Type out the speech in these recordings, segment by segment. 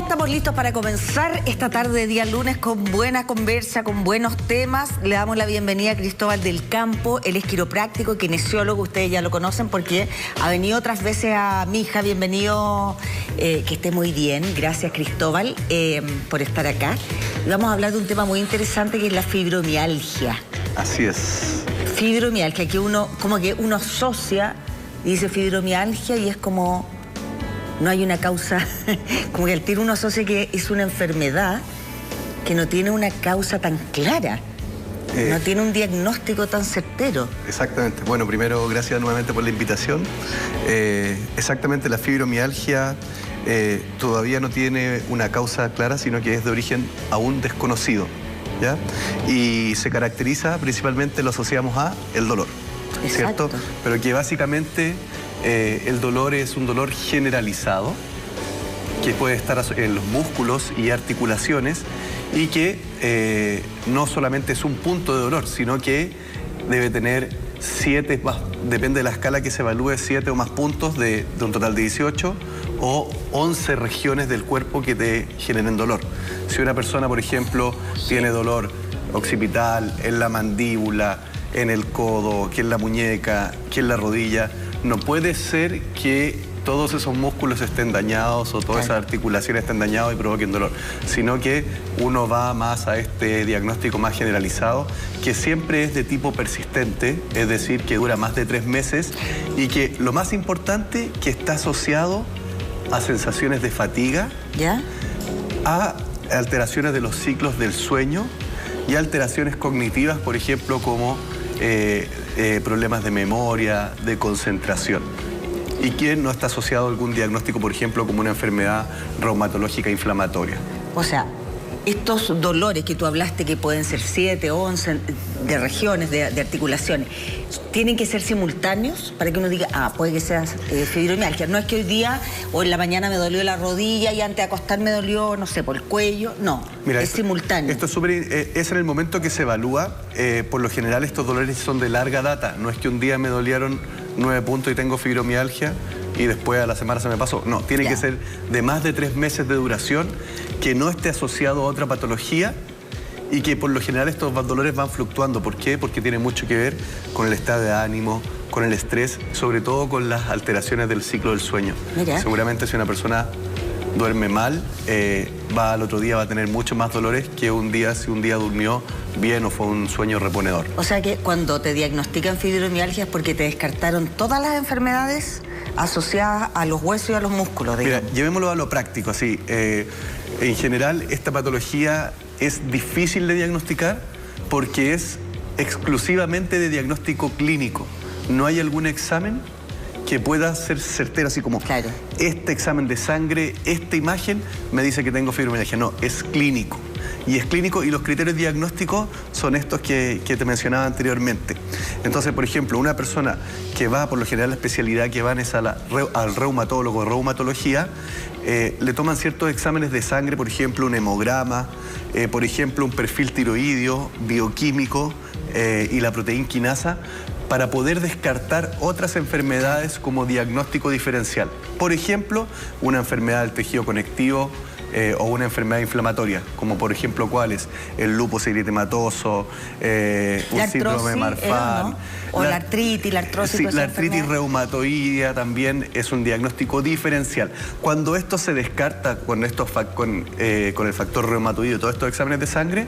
estamos listos para comenzar esta tarde de día lunes con buena conversa, con buenos temas. Le damos la bienvenida a Cristóbal del Campo. Él es quiropráctico y kinesiólogo. Ustedes ya lo conocen porque ha venido otras veces a Mija. Bienvenido, que esté muy bien. Gracias, Cristóbal, por estar acá. Y vamos a hablar de un tema muy interesante que es la fibromialgia. Así es. Fibromialgia, que uno asocia y dice fibromialgia y es como... No hay una causa, como que al tiro uno asocia que es una enfermedad que no tiene una causa tan clara, no tiene un diagnóstico tan certero. Exactamente. Bueno, primero, gracias nuevamente por la invitación. Exactamente, la fibromialgia todavía no tiene una causa clara, sino que es de origen aún desconocido, ¿ya? Y se caracteriza principalmente, lo asociamos a el dolor, ¿cierto? Pero que básicamente... el dolor es un dolor generalizado que puede estar en los músculos y articulaciones y que no solamente es un punto de dolor, sino que debe tener 7, depende de la escala que se evalúe, 7 o más puntos de un total de 18 o 11 regiones del cuerpo que te generen dolor. Si una persona, por ejemplo, tiene dolor occipital, en la mandíbula, en el codo, que en la muñeca, que en la rodilla, no puede ser que todos esos músculos estén dañados o todas esas articulaciones estén dañadas y provoquen dolor, sino que uno va más a este diagnóstico más generalizado, que siempre es de tipo persistente, es decir, que dura más de 3 meses y que lo más importante, que está asociado a sensaciones de fatiga, ¿ya?, a alteraciones de los ciclos del sueño y alteraciones cognitivas, por ejemplo, como problemas de memoria, de concentración. Y que no está asociado a algún diagnóstico, por ejemplo, como una enfermedad reumatológica inflamatoria. O sea, estos dolores que tú hablaste, que pueden ser 7, 11 de regiones, de articulaciones, ¿tienen que ser simultáneos para que uno diga, puede que sea fibromialgia? No es que hoy día o en la mañana me dolió la rodilla y antes de acostar me dolió, no sé, por el cuello. No, mira, es simultáneo. Esto es en el momento que se evalúa. Por lo general estos dolores son de larga data. No es que un día me dolieron 9 puntos y tengo fibromialgia y después a la semana se me pasó. No, tiene que ser de más de 3 meses de duración, que no esté asociado a otra patología y que por lo general estos dolores van fluctuando. ¿Por qué? Porque tiene mucho que ver con el estado de ánimo, con el estrés, sobre todo con las alteraciones del ciclo del sueño. Mira. Seguramente si una persona duerme mal, al otro día va a tener muchos más dolores que si un día durmió bien o fue un sueño reponedor. O sea que cuando te diagnostican fibromialgia es porque te descartaron todas las enfermedades asociadas a los huesos y a los músculos. Digamos. Mira, llevémoslo a lo práctico, así. En general, esta patología es difícil de diagnosticar porque es exclusivamente de diagnóstico clínico. No hay algún examen que pueda ser certero, así como este examen de sangre, esta imagen me dice que tengo fibromialgia. No, es clínico. Y es clínico y los criterios diagnósticos son estos que te mencionaba anteriormente. Entonces, por ejemplo, una persona que va, por lo general la especialidad que van es al reumatólogo de reumatología, le toman ciertos exámenes de sangre, por ejemplo, un hemograma, por ejemplo, un perfil tiroideo, bioquímico y la proteína quinasa, para poder descartar otras enfermedades como diagnóstico diferencial. Por ejemplo, una enfermedad del tejido conectivo o una enfermedad inflamatoria, como por ejemplo, ¿cuáles? El lupus eritematoso, un síndrome de Marfan. ¿No? O la artritis, la artrosis. Sí, la artritis reumatoidea también es un diagnóstico diferencial. Cuando esto se descarta con el factor reumatoideo, todos estos exámenes de sangre,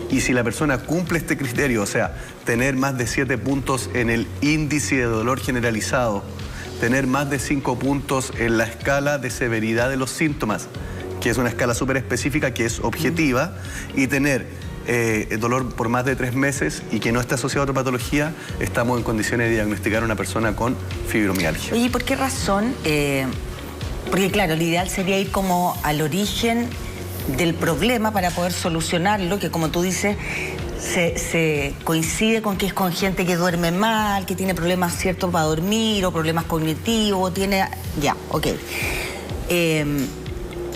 y si la persona cumple este criterio, o sea, tener más de 7 puntos en el índice de dolor generalizado, tener más de 5 puntos en la escala de severidad de los síntomas, que es una escala súper específica, que es objetiva, y tener dolor por más de 3 meses y que no esté asociado a otra patología, estamos en condiciones de diagnosticar a una persona con fibromialgia. Oye, ¿y por qué razón? Porque claro, lo ideal sería ir como al origen del problema para poder solucionarlo, que como tú dices, se coincide con que es con gente que duerme mal, que tiene problemas ciertos para dormir, o problemas cognitivos,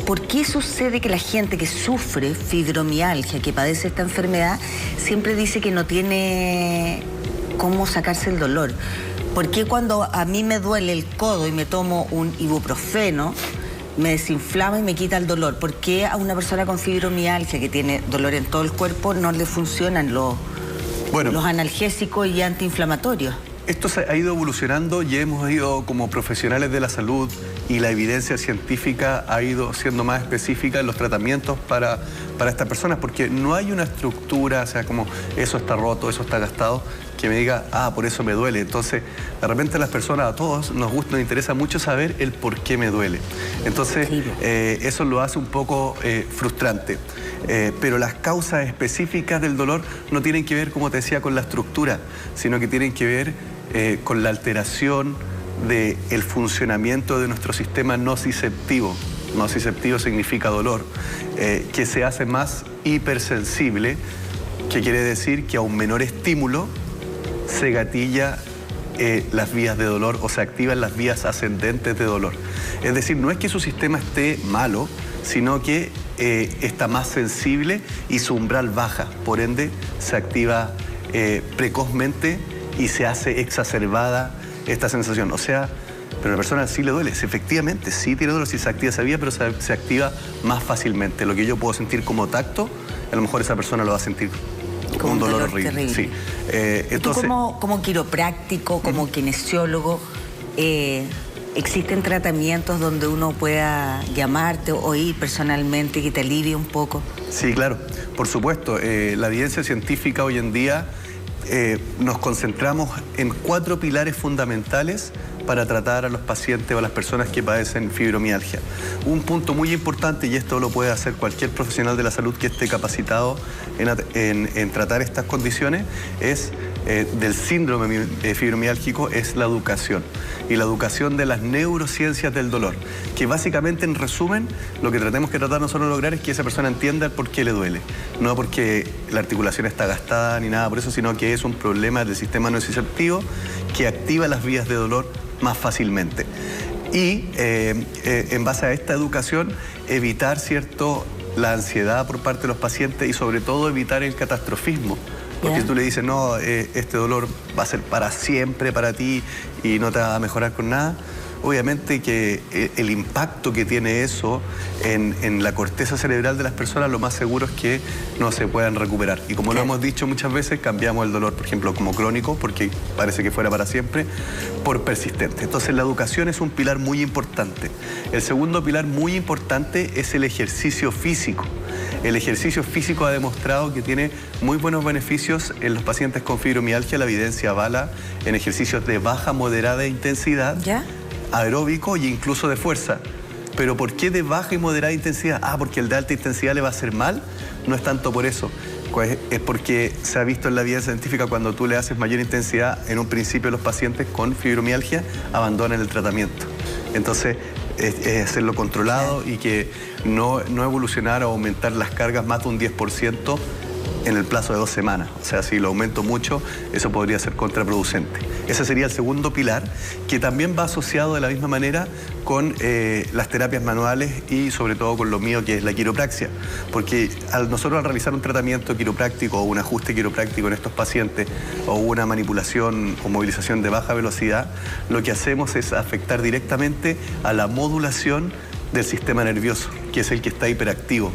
¿Por qué sucede que la gente que sufre fibromialgia, que padece esta enfermedad, siempre dice que no tiene cómo sacarse el dolor? ¿Por qué cuando a mí me duele el codo y me tomo un ibuprofeno, me desinflama y me quita el dolor. ¿Por qué a una persona con fibromialgia que tiene dolor en todo el cuerpo no le funcionan los analgésicos y antiinflamatorios? Esto ha ido evolucionando y hemos ido como profesionales de la salud y la evidencia científica ha ido siendo más específica en los tratamientos para estas personas, porque no hay una estructura, o sea, como eso está roto, eso está gastado, que me diga, por eso me duele. Entonces, de repente a las personas, a todos, nos interesa mucho saber el por qué me duele. Entonces, eso lo hace un poco frustrante. Pero las causas específicas del dolor no tienen que ver, como te decía, con la estructura, sino que tienen que ver con la alteración del funcionamiento de nuestro sistema nociceptivo. Nociceptivo significa dolor, que se hace más hipersensible, que quiere decir que a un menor estímulo se gatilla las vías de dolor o se activan las vías ascendentes de dolor. Es decir, no es que su sistema esté malo, sino que está más sensible y su umbral baja, por ende se activa precozmente y se hace exacerbada esta sensación. O sea, pero a la persona sí le duele, efectivamente, sí tiene dolor, sí se activa esa vía, pero se activa más fácilmente. Lo que yo puedo sentir como tacto, a lo mejor esa persona lo va a sentir como un dolor horrible. Terrible. Sí. Entonces, tú como quiropráctico, como kinesiólogo, ¿existen tratamientos donde uno pueda llamarte o ir personalmente y que te alivie un poco? Sí, claro, por supuesto. La evidencia científica hoy en día nos concentramos en 4 pilares fundamentales para tratar a los pacientes o a las personas que padecen fibromialgia. Un punto muy importante, y esto lo puede hacer cualquier profesional de la salud que esté capacitado en tratar estas condiciones, es del síndrome fibromiálgico, es la educación. Y la educación de las neurociencias del dolor, que básicamente, en resumen, lo que tenemos que tratar nosotros de lograr es que esa persona entienda el por qué le duele. No porque la articulación está gastada ni nada por eso, sino que es un problema del sistema nociceptivo que activa las vías de dolor más fácilmente. Y en base a esta educación, evitar, la ansiedad por parte de los pacientes y sobre todo evitar el catastrofismo. Porque si tú le dices, no, este dolor va a ser para siempre para ti y no te va a mejorar con nada, obviamente que el impacto que tiene eso en la corteza cerebral de las personas, lo más seguro es que no se puedan recuperar. Y como lo hemos dicho muchas veces, cambiamos el dolor, por ejemplo, como crónico, porque parece que fuera para siempre, por persistente. Entonces la educación es un pilar muy importante. El segundo pilar muy importante es el ejercicio físico. El ejercicio físico ha demostrado que tiene muy buenos beneficios en los pacientes con fibromialgia. La evidencia avala en ejercicios de baja, moderada intensidad, aeróbico e incluso de fuerza. ¿Pero por qué de baja y moderada intensidad? Porque el de alta intensidad le va a hacer mal. No es tanto por eso. Es porque se ha visto en la evidencia científica, cuando tú le haces mayor intensidad, en un principio los pacientes con fibromialgia abandonan el tratamiento. Entonces, es hacerlo controlado y que no evolucionar o aumentar las cargas más de un 10% en el plazo de 2 semanas. O sea, si lo aumento mucho, eso podría ser contraproducente. Ese sería el segundo pilar, que también va asociado de la misma manera con las terapias manuales y sobre todo con lo mío, que es la quiropraxia. Porque nosotros al realizar un tratamiento quiropráctico o un ajuste quiropráctico en estos pacientes o una manipulación o movilización de baja velocidad, lo que hacemos es afectar directamente a la modulación del sistema nervioso, que es el que está hiperactivo.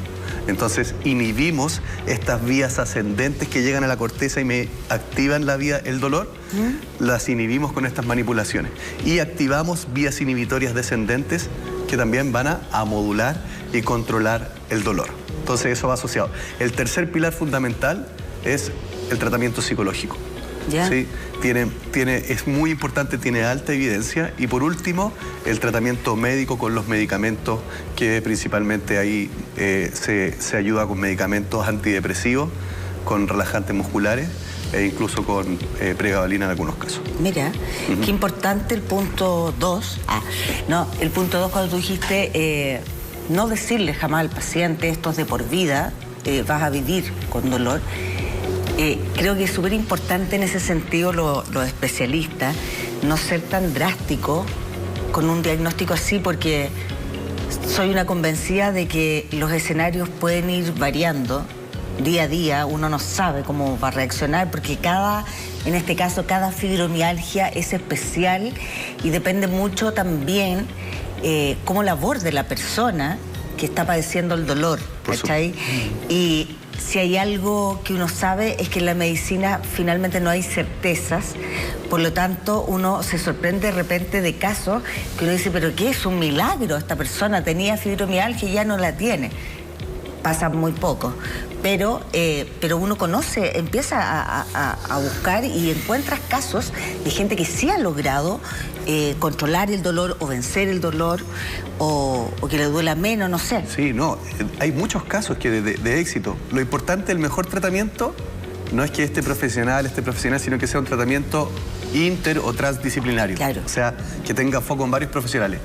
Entonces inhibimos estas vías ascendentes que llegan a la corteza y me activan el dolor, las inhibimos con estas manipulaciones. Y activamos vías inhibitorias descendentes que también van a modular y controlar el dolor. Entonces eso va asociado. El tercer pilar fundamental es el tratamiento psicológico. ¿Sí? Es muy importante, tiene alta evidencia. Y por último, el tratamiento médico con los medicamentos, que principalmente ahí se ayuda con medicamentos antidepresivos, con relajantes musculares e incluso con pregabalina en algunos casos. Mira, qué importante el punto 2. El punto 2, cuando tú dijiste no decirle jamás al paciente esto es de por vida, vas a vivir con dolor. Creo que es súper importante en ese sentido los especialistas no ser tan drásticos con un diagnóstico así, porque soy una convencida de que los escenarios pueden ir variando día a día. Uno no sabe cómo va a reaccionar, porque en este caso cada fibromialgia es especial y depende mucho también cómo la aborde la persona que está padeciendo el dolor, ¿cachai? Y si hay algo que uno sabe es que en la medicina finalmente no hay certezas, por lo tanto uno se sorprende de repente de casos que uno dice, pero ¿qué es? Un milagro, esta persona tenía fibromialgia y ya no la tiene. Pasa muy poco, pero uno conoce, empieza a buscar y encuentras casos de gente que sí ha logrado controlar el dolor o vencer el dolor o que le duela menos, no sé. Sí, no, hay muchos casos que de éxito. Lo importante, el mejor tratamiento, no es que esté profesional, sino que sea un tratamiento inter o transdisciplinario. Claro. O sea, que tenga foco en varios profesionales.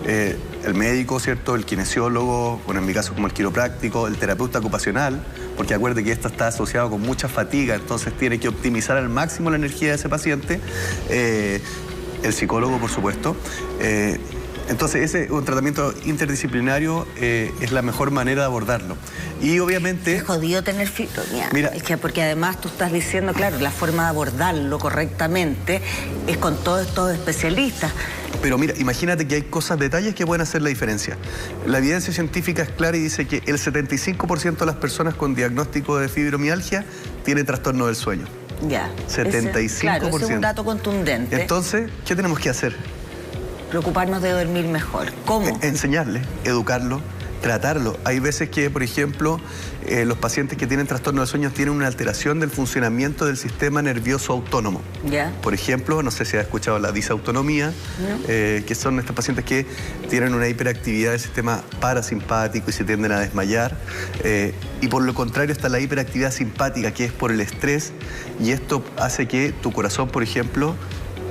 El médico, ¿cierto? El kinesiólogo, bueno, en mi caso como el quiropráctico, el terapeuta ocupacional, porque acuerde que esto está asociado con mucha fatiga, entonces tiene que optimizar al máximo la energía de ese paciente. El psicólogo, por supuesto. Entonces, un tratamiento interdisciplinario es la mejor manera de abordarlo. Y obviamente... Es jodido tener fibromialgia. Mira, es que porque además tú estás diciendo, claro, la forma de abordarlo correctamente es con todos estos especialistas. Pero mira, imagínate que hay detalles que pueden hacer la diferencia. La evidencia científica es clara y dice que el 75% de las personas con diagnóstico de fibromialgia tienen trastorno del sueño. Ya. 75%. Claro, ese es un dato contundente. Entonces, ¿qué tenemos que hacer? Preocuparnos de dormir mejor. ¿Cómo? Enseñarle, educarlo, tratarlo. Hay veces que, por ejemplo, los pacientes que tienen trastorno del sueño tienen una alteración del funcionamiento del sistema nervioso autónomo. ¿Ya? Por ejemplo, no sé si has escuchado la disautonomía, ¿no? Que son estos pacientes que tienen una hiperactividad del sistema parasimpático y se tienden a desmayar. Y por lo contrario está la hiperactividad simpática, que es por el estrés, y esto hace que tu corazón, por ejemplo,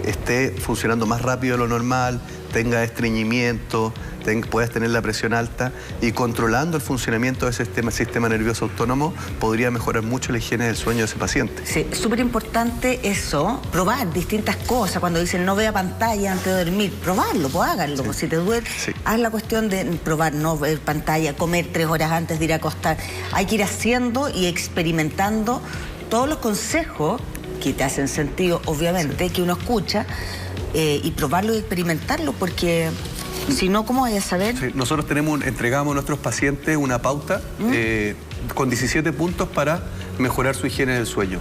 esté funcionando más rápido de lo normal, tenga estreñimiento, puedas tener la presión alta, y controlando el funcionamiento de ese sistema nervioso autónomo podría mejorar mucho la higiene del sueño de ese paciente. Sí, es súper importante eso, probar distintas cosas. Cuando dicen no vea pantalla antes de dormir, probarlo, pues háganlo. Sí. Si te duele, sí, haz la cuestión de probar, no ver pantalla, comer 3 horas antes de ir a acostar. Hay que ir haciendo y experimentando todos los consejos que te hacen sentido, obviamente, sí, que uno escucha, y probarlo y experimentarlo, porque si no, ¿cómo vayas a saber? Sí, nosotros entregamos a nuestros pacientes una pauta con 17 puntos para mejorar su higiene del sueño.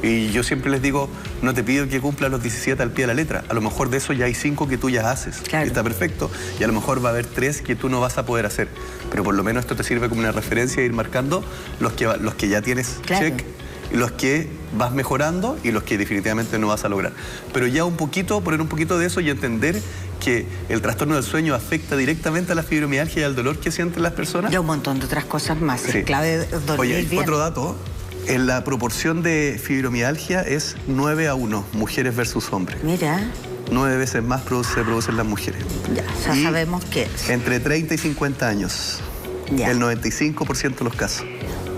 Y yo siempre les digo, no te pido que cumplas los 17 al pie de la letra. A lo mejor de eso ya hay 5 que tú ya haces. Claro. Está perfecto. Y a lo mejor va a haber 3 que tú no vas a poder hacer. Pero por lo menos esto te sirve como una referencia, ir marcando los que ya tienes, claro, check, y los que vas mejorando y los que definitivamente no vas a lograr. Pero ya poner un poquito de eso y entender que el trastorno del sueño afecta directamente a la fibromialgia y al dolor que sienten las personas. Y un montón de otras cosas más. Sí. Es clave dormir. Oye, bien. Otro dato, en la proporción de fibromialgia es 9-1, mujeres versus hombres. Mira. 9 veces más se producen las mujeres. Ya sabemos que entre 30 y 50 años, ya, el 95% de los casos.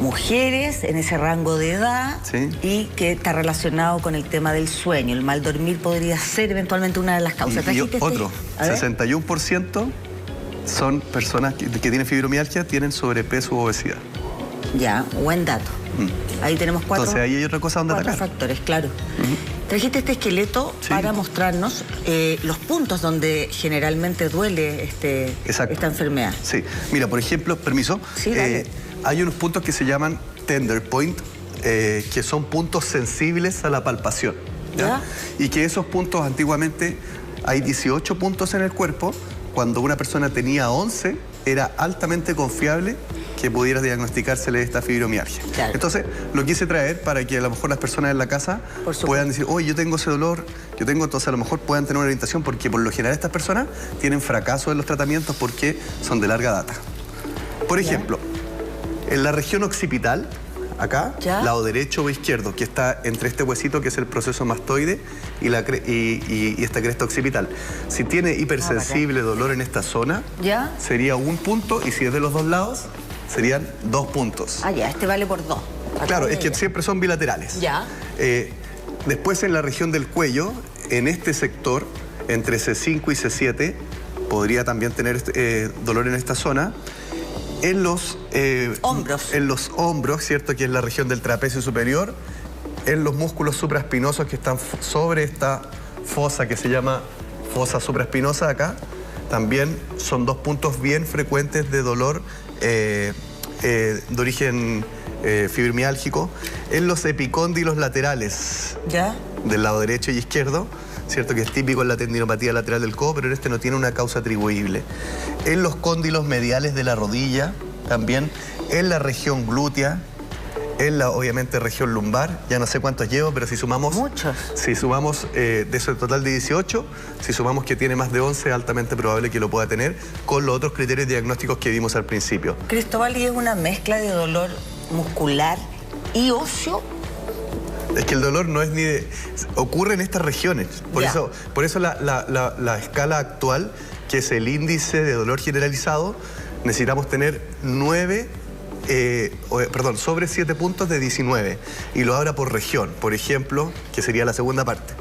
Mujeres en ese rango de edad, sí, y que está relacionado con el tema del sueño. El mal dormir podría ser eventualmente una de las causas. Y otro, 61% son personas que tienen fibromialgia, tienen sobrepeso u obesidad. Ya, buen dato. Ahí tenemos 4. Entonces ahí hay otra cosa donde atacar. Factores, claro. Trajiste este esqueleto, sí, para mostrarnos los puntos donde generalmente duele esta enfermedad. Sí, mira, por ejemplo, permiso. Sí, hay unos puntos que se llaman tender point, que son puntos sensibles a la palpación. ¿Ya? Y que esos puntos antiguamente, hay 18 puntos en el cuerpo. Cuando una persona tenía 11, era altamente confiable que pudiera diagnosticársele esta fibromialgia. Claro. Entonces, lo quise traer para que a lo mejor las personas en la casa puedan decir, oye, yo tengo ese dolor, entonces a lo mejor puedan tener una orientación, porque por lo general estas personas tienen fracaso en los tratamientos porque son de larga data. Por ejemplo, en la región occipital, acá, lado derecho o izquierdo, que está entre este huesito que es el proceso mastoide y esta cresta occipital. Si tiene hipersensible dolor en esta zona, sería 1 punto, y si es de los 2 lados, serían 2 puntos. Ah, ya, este vale por 2. Claro, es que siempre son bilaterales. Ya. Después en la región del cuello, en este sector, entre C5 y C7, podría también tener dolor en esta zona. En los hombros. En los hombros, ¿cierto? Que es la región del trapecio superior. En los músculos supraespinosos que están sobre esta fosa que se llama fosa supraespinosa acá. también son 2 puntos bien frecuentes de dolor de origen fibromiálgico en los epicóndilos laterales. ¿Ya? Del lado derecho y izquierdo, ¿cierto? Que es típico en la tendinopatía lateral del codo, pero en este no tiene una causa atribuible. En los cóndilos mediales de la rodilla, también en la región glútea, en la, obviamente, región lumbar. Ya no sé cuántos llevo, pero si sumamos... Muchos. Si sumamos de eso total de 18, si sumamos que tiene más de 11, es altamente probable que lo pueda tener con los otros criterios diagnósticos que vimos al principio. Cristóbal, ¿y es una mezcla de dolor muscular y óseo? Es que el dolor no es ni de... ocurre en estas regiones. Por eso la escala actual, que es el índice de dolor generalizado, necesitamos tener sobre 7 puntos de 19. Y lo habla por región. Por ejemplo, que sería la segunda parte.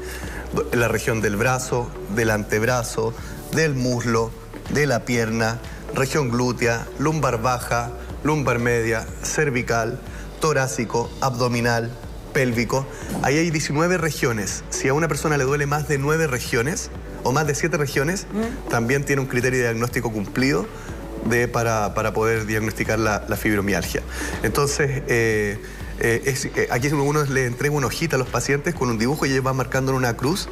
La región del brazo, del antebrazo, del muslo, de la pierna, región glútea, lumbar baja, lumbar media, cervical, torácico, abdominal, pélvico. Ahí hay 19 regiones. Si a una persona le duele más de 9 regiones o más de 7 regiones, también tiene un criterio diagnóstico cumplido para poder diagnosticar la fibromialgia. Entonces, aquí uno le entrega una hojita a los pacientes con un dibujo y ellos van marcando en una cruz,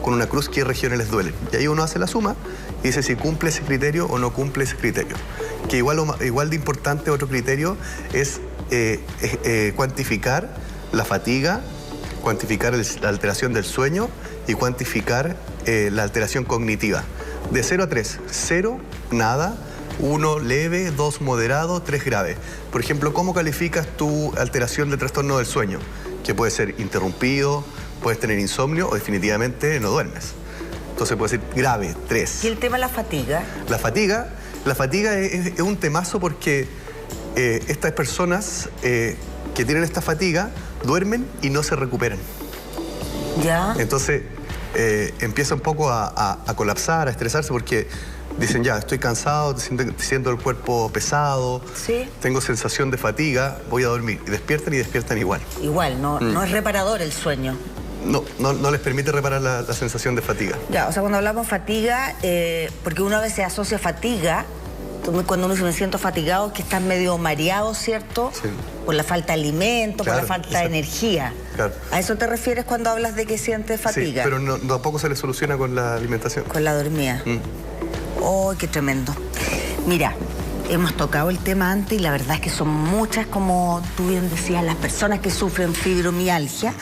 con una cruz qué regiones les duelen. Y ahí uno hace la suma y dice si cumple ese criterio o no cumple ese criterio. Que igual de importante otro criterio es cuantificar la fatiga, cuantificar la alteración del sueño y cuantificar la alteración cognitiva. De 0 a 3, 0, nada, 1 leve, 2 moderado, 3 grave. Por ejemplo, ¿cómo calificas tu alteración del trastorno del sueño? Que puede ser interrumpido, puedes tener insomnio o definitivamente no duermes. Entonces puede ser grave, 3. ¿Y el tema de la fatiga? La fatiga es un temazo porque estas personas que tienen esta fatiga duermen y no se recuperan. ¿Ya? Entonces empieza un poco a colapsar, a estresarse porque dicen ya, estoy cansado, siento el cuerpo pesado, ¿sí? Tengo sensación de fatiga, voy a dormir. Y despiertan igual. Igual, no es reparador el sueño. No les permite reparar la sensación de fatiga. Ya, o sea, cuando hablamos fatiga, porque uno a veces asocia fatiga, cuando uno dice me siento fatigado, que estás medio mareado, ¿cierto? Sí. Por la falta de alimento, claro, por la falta de energía. Claro. ¿A eso te refieres cuando hablas de que sientes fatiga? Sí, pero tampoco se le soluciona con la alimentación. Con la dormida. ¡Oh, qué tremendo! Mira, hemos tocado el tema antes y la verdad es que son muchas, como tú bien decías, las personas que sufren fibromialgia.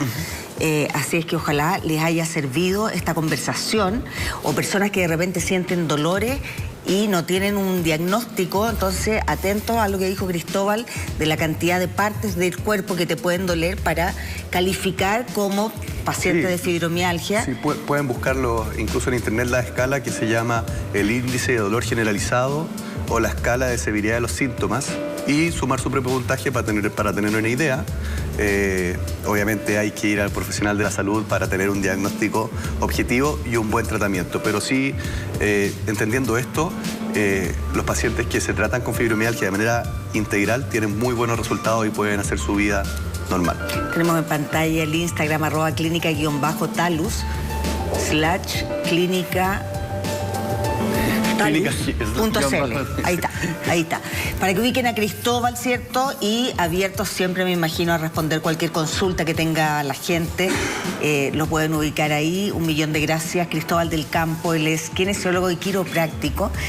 Así es que ojalá les haya servido esta conversación, o personas que de repente sienten dolores y no tienen un diagnóstico. Entonces, atentos a lo que dijo Cristóbal de la cantidad de partes del cuerpo que te pueden doler para calificar como paciente de fibromialgia. Sí, pueden buscarlo incluso en internet, la escala que se llama el índice de dolor generalizado o la escala de severidad de los síntomas y sumar su propio puntaje para tener una idea. Obviamente hay que ir al profesional de la salud para tener un diagnóstico objetivo y un buen tratamiento, pero sí, entendiendo esto, los pacientes que se tratan con fibromialgia de manera integral tienen muy buenos resultados y pueden hacer su vida normal. Tenemos en pantalla el Instagram @clínica_talus/clínica talus.cl. Ahí está. Para que ubiquen a Cristóbal, ¿cierto? Y abiertos siempre, me imagino, a responder cualquier consulta que tenga la gente. Lo pueden ubicar ahí. 1.000.000 de gracias. Cristóbal del Campo, él es kinesiólogo y quiropráctico.